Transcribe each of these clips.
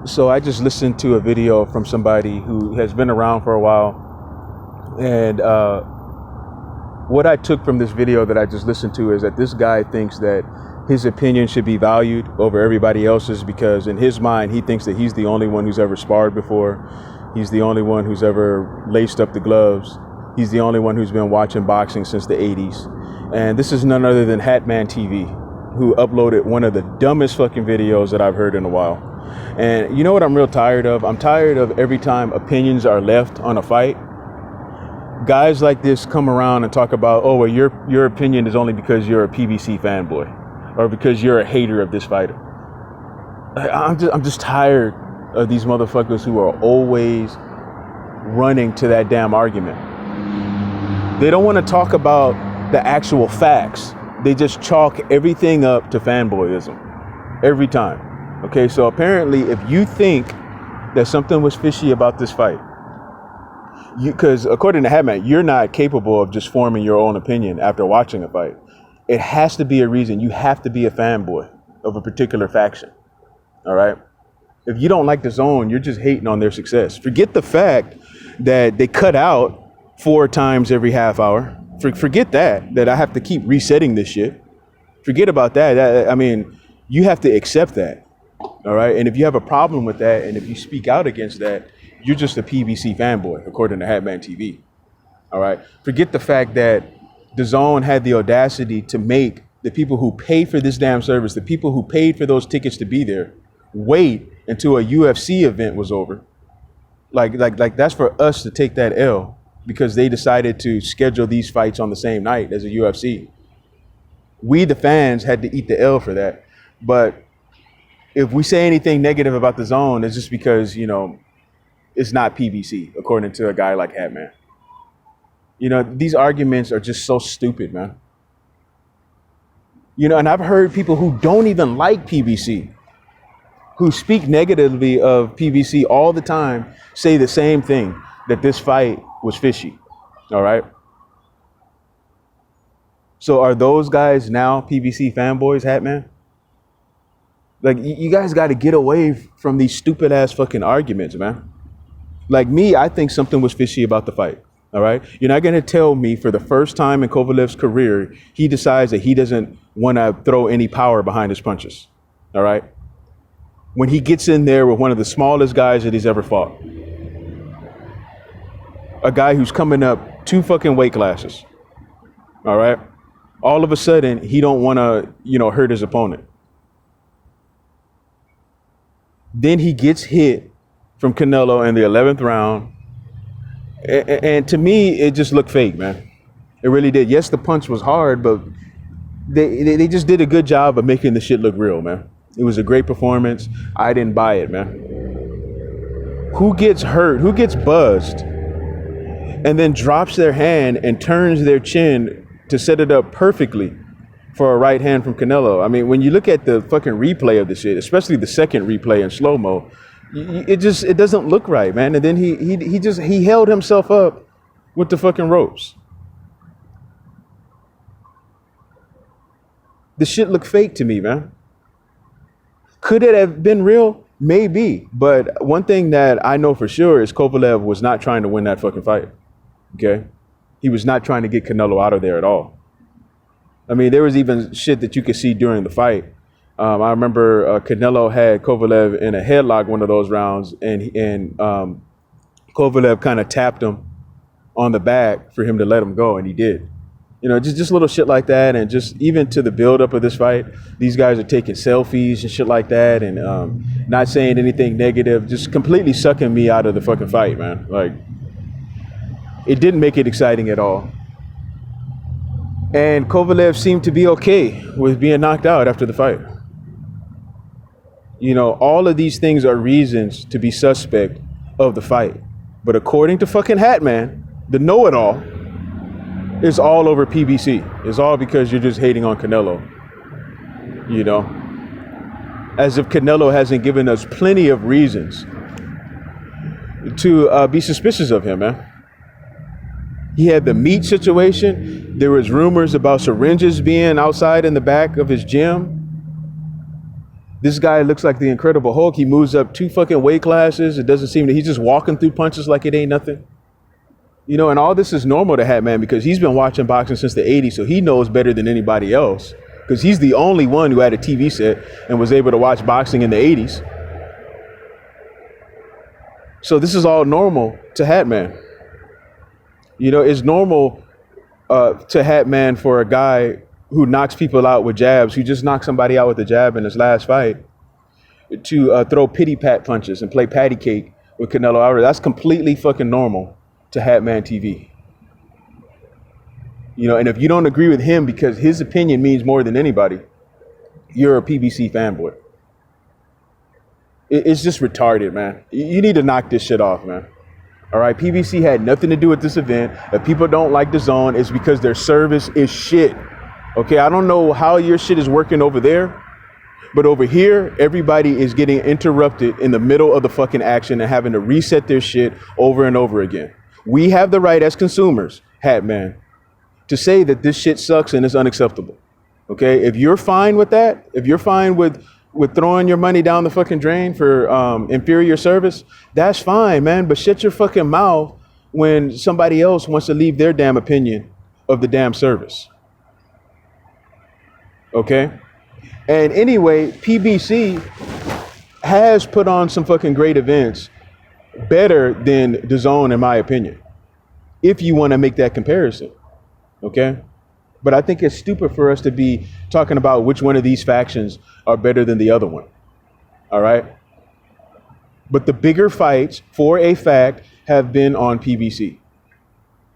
So I just listened to a video from somebody who has been around for a while, and what I took from this video that I just listened to is that this guy thinks that his opinion should be valued over everybody else's, because in his mind he thinks that he's the only one who's ever sparred before. He's the only one who's ever laced up the gloves. He's the only one who's been watching boxing since the 80s. And this is none other than Hatman TV, who uploaded one of the dumbest fucking videos that I've heard in a while. And you know what I'm real tired of? I'm tired of every time opinions are left on a fight, guys like this come around and talk about, oh, well, your opinion is only because you're a PBC fanboy or because you're a hater of this fighter. I'm just tired of these motherfuckers who are always running to that damn argument. They don't want to talk about the actual facts. They just chalk everything up to fanboyism every time. Okay, so apparently if you think that something was fishy about this fight, because according to Hatman, you're not capable of just forming your own opinion after watching a fight. It has to be a reason. You have to be a fanboy of a particular faction. All right. If you don't like the zone, you're just hating on their success. Forget the fact that they cut out 4 times every half hour. Forget that I have to keep resetting this shit. Forget about that. I mean, you have to accept that. All right. And if you have a problem with that, and if you speak out against that, you're just a PBC fanboy, according to Hatman TV. All right. Forget the fact that the zone had the audacity to make the people who pay for this damn service, the people who paid for those tickets to be there, wait until a UFC event was over. Like that's for us to take that L, because they decided to schedule these fights on the same night as a UFC. We, the fans, had to eat the L for that. But if we say anything negative about the zone, it's just because, you know, it's not PBC, according to a guy like Hatman. You know, these arguments are just so stupid, man. You know, and I've heard people who don't even like PBC, who speak negatively of PBC all the time, say the same thing, that this fight was fishy. All right. So are those guys now PBC fanboys, Hatman? Like, you guys got to get away from these stupid ass fucking arguments, man. Like me, I think something was fishy about the fight. All right. You're not going to tell me for the first time in Kovalev's career, he decides that he doesn't want to throw any power behind his punches. All right. When he gets in there with one of the smallest guys that he's ever fought, a guy who's coming up 2 fucking weight classes. All right. All of a sudden, he don't want to, you know, hurt his opponent. Then he gets hit from Canelo in the 11th round. And to me, it just looked fake, man. It really did. Yes, the punch was hard, but they just did a good job of making the shit look real, man. It was a great performance. I didn't buy it, man. Who gets hurt? Who gets buzzed? And then drops their hand and turns their chin to set it up perfectly for a right hand from Canelo. I mean, when you look at the fucking replay of the shit, especially the second replay in slow-mo, it doesn't look right, man. And then he held himself up with the fucking ropes. The shit looked fake to me, man. Could it have been real? Maybe. But one thing that I know for sure is Kovalev was not trying to win that fucking fight. Okay? He was not trying to get Canelo out of there at all. I mean, there was even shit that you could see during the fight. I remember Canelo had Kovalev in a headlock one of those rounds, and Kovalev kind of tapped him on the back for him to let him go, and he did. You know, just little shit like that, and just even to the buildup of this fight, these guys are taking selfies and shit like that, and not saying anything negative, just completely sucking me out of the fucking fight, man. Like, it didn't make it exciting at all. And Kovalev seemed to be okay with being knocked out after the fight. You know, all of these things are reasons to be suspect of the fight. But according to fucking Hatman, the know-it-all, it's all over PBC. It's all because you're just hating on Canelo. You know, as if Canelo hasn't given us plenty of reasons to be suspicious of him, man. He had the meat situation. There was rumors about syringes being outside in the back of his gym. This guy looks like the Incredible Hulk. He moves up 2 fucking weight classes. It doesn't seem that he's just walking through punches like it ain't nothing. You know, and all this is normal to Hatman because he's been watching boxing since the 80s, so he knows better than anybody else because he's the only one who had a TV set and was able to watch boxing in the 80s. So this is all normal to Hatman. You know, it's normal to Hatman for a guy who knocks people out with jabs, who just knocked somebody out with a jab in his last fight, to throw pity pat punches and play patty cake with Canelo Alvarez. That's completely fucking normal to Hatman TV. You know, and if you don't agree with him because his opinion means more than anybody, you're a PBC fanboy. It's just retarded, man. You need to knock this shit off, man. All right, PBC had nothing to do with this event. If people don't like the zone, it's because their service is shit. Okay, I don't know how your shit is working over there, but over here, everybody is getting interrupted in the middle of the fucking action and having to reset their shit over and over again. We have the right as consumers, Hatman, to say that this shit sucks and it's unacceptable. Okay, if you're fine with that, if you're fine with throwing your money down the fucking drain for inferior service, that's fine, man. But shut your fucking mouth when somebody else wants to leave their damn opinion of the damn service. Okay? And anyway, PBC has put on some fucking great events better than DAZN, in my opinion, if you want to make that comparison. Okay? But I think it's stupid for us to be talking about which one of these factions are better than the other one. All right? But the bigger fights, for a fact, have been on PBC.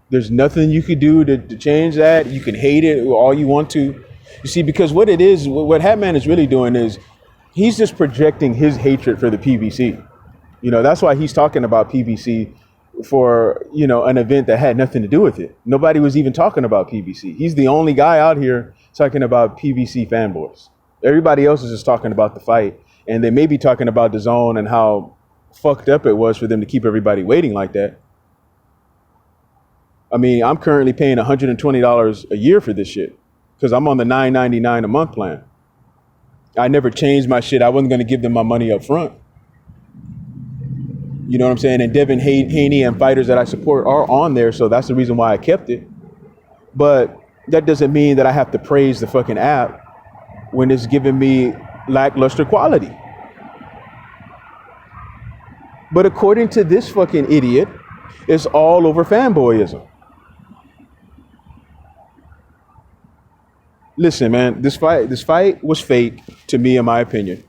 There's nothing you could do to change that. You can hate it all you want to. You see, because what it is, what Hatman is really doing is he's just projecting his hatred for the PBC. You know, that's why he's talking about PBC for, you know, an event that had nothing to do with it. Nobody was even talking about PBC. He's the only guy out here talking about PBC fanboys. Everybody else is just talking about the fight. And they may be talking about DAZN and how fucked up it was for them to keep everybody waiting like that. I mean, I'm currently paying $120 a year for this shit because I'm on the $9.99 a month plan. I never changed my shit. I wasn't going to give them my money up front. You know what I'm saying? And Devin Haney and fighters that I support are on there, so that's the reason why I kept it. But that doesn't mean that I have to praise the fucking app when it's giving me lackluster quality. But according to this fucking idiot, it's all over fanboyism. Listen, man, this fight was fake to me, in my opinion.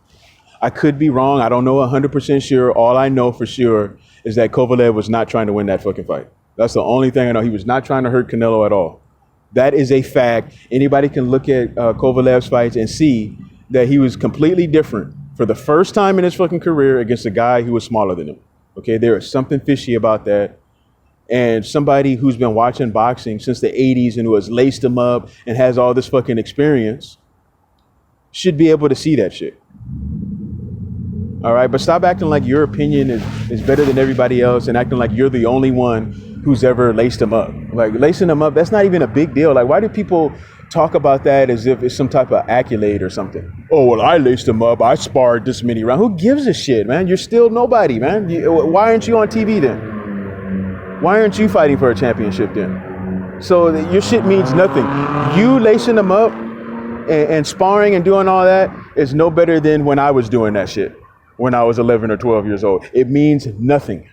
I could be wrong. I don't know 100% sure. All I know for sure is that Kovalev was not trying to win that fucking fight. That's the only thing I know. He was not trying to hurt Canelo at all. That is a fact. Anybody can look at Kovalev's fights and see that he was completely different for the first time in his fucking career against a guy who was smaller than him. Okay, there is something fishy about that. And somebody who's been watching boxing since the 80s and who has laced him up and has all this fucking experience should be able to see that shit. All right, but stop acting like your opinion is better than everybody else and acting like you're the only one who's ever laced him up. Like, lacing him up, that's not even a big deal. Like, why do people talk about that as if it's some type of accolade or something? Oh, well, I laced him up. I sparred this many rounds. Who gives a shit, man? You're still nobody, man. Why aren't you on TV then? Why aren't you fighting for a championship then? So your shit means nothing. You lacing them up and sparring and doing all that is no better than when I was doing that shit when I was 11 or 12 years old. It means nothing.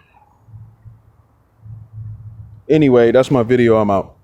Anyway, that's my video. I'm out.